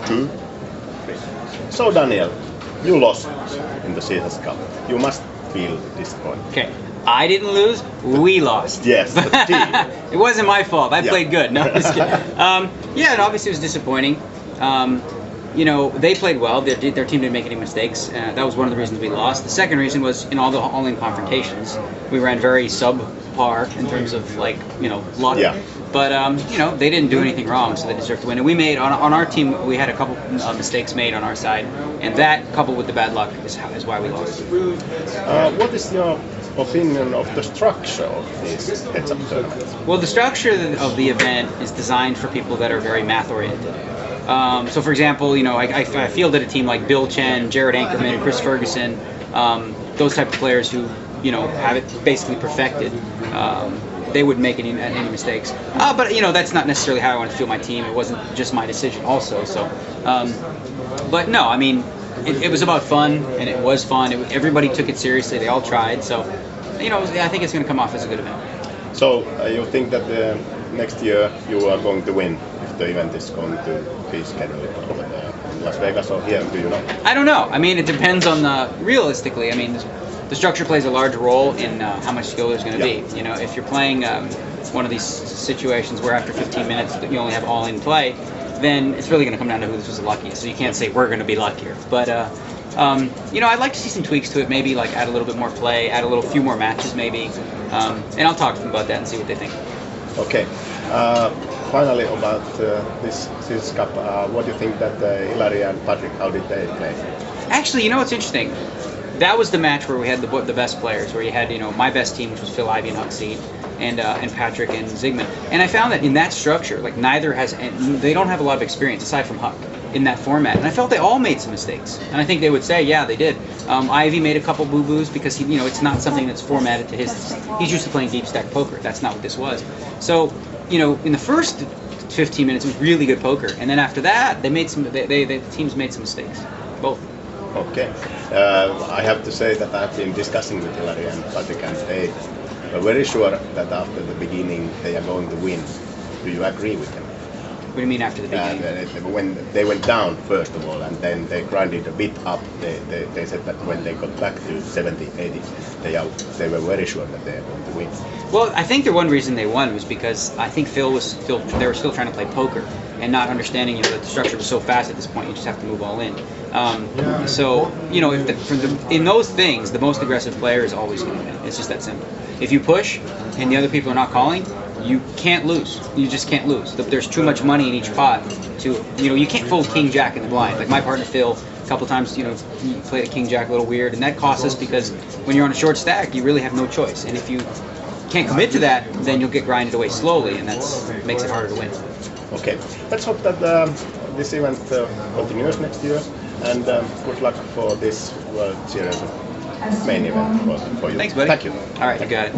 2, 3. So Daniel, you lost in the Caesars Cup. You must feel disappointed. Okay, I didn't lose. We lost. Yes, the team. It wasn't my fault. I played good. No, I'm just kidding. Yeah, it obviously was disappointing. You know, they played well. Their team didn't make any mistakes. That was one of the reasons we lost. The second reason was in all the all-in confrontations, we ran very subpar in terms of, like, you know, luck. Yeah. But you know, they didn't do anything wrong, so they deserved to win. And we made on our team, we had a couple mistakes made on our side, and that coupled with the bad luck is why we lost. What is your opinion of the structure of this heads-up tournament? Well, the structure of the event is designed for people that are very math-oriented. So, for example, you know, I fielded a team like Bill Chen, Jared Anchorman, Chris Ferguson, those type of players who, you know, have it basically perfected. They wouldn't make any mistakes. But, you know, that's not necessarily how I want to field my team. It wasn't just my decision also. So, but no, I mean, it was about fun, and it was fun. Everybody took it seriously. They all tried. So, you know, I think it's going to come off as a good event. So, you think that next year you are going to win if the event is going to be scheduled over there in Las Vegas or here? Do you know? I don't know. I mean, it depends on realistically. I mean, the structure plays a large role in how much skill there's going to be. You know, if you're playing one of these situations where after 15 minutes you only have all-in play, then it's really going to come down to who was the luckiest. So you can't say we're going to be luckier. But you know, I'd like to see some tweaks to it. Maybe like add a little bit more play, add a few more matches, maybe. And I'll talk to them about that and see what they think. Okay. Finally, about this Cup, what do you think that Hilary and Patrick, how did they play? Actually, you know what's interesting? That was the match where we had the best players, where you had, you know, my best team, which was Phil Ivey and Huck Seed, and Patrick and Zygmunt. And I found that in that structure, like they don't have a lot of experience aside from Huck in that format. And I felt they all made some mistakes. And I think they would say, yeah, they did. Ivy made a couple boo-boos because you know, it's not something that's formatted to his. He's used to playing deep stack poker. That's not what this was. So, you know, in the first 15 minutes, it was really good poker, and then after that, the teams made some mistakes, both. Okay. I have to say that I've been discussing with Hilary and Patrick, and they are very sure that after the beginning they are going to win. Do you agree with them? What do you mean after the beginning? When they went down, first of all, and then they grinded a bit up, they said that when they got back to 70, 80, they were very sure that they are going to win. Well, I think the one reason they won was because I think they were still trying to play poker and not understanding, you know, that the structure was so fast at this point, you just have to move all in. So, you know, in those things, the most aggressive player is always going to win. It's just that simple. If you push and the other people are not calling, you can't lose. You just can't lose. There's too much money in each pot to, you know, you can't fold King Jack in the blind. Like my partner Phil, a couple times, you know, he played a King Jack a little weird, and that costs us because when you're on a short stack, you really have no choice. And if you can't commit to that, then you'll get grinded away slowly, and that makes it harder to win. Okay, let's hope that this event continues next year, and good luck for this World Series main event for you. Thanks, buddy. Thank you. All right, you got it.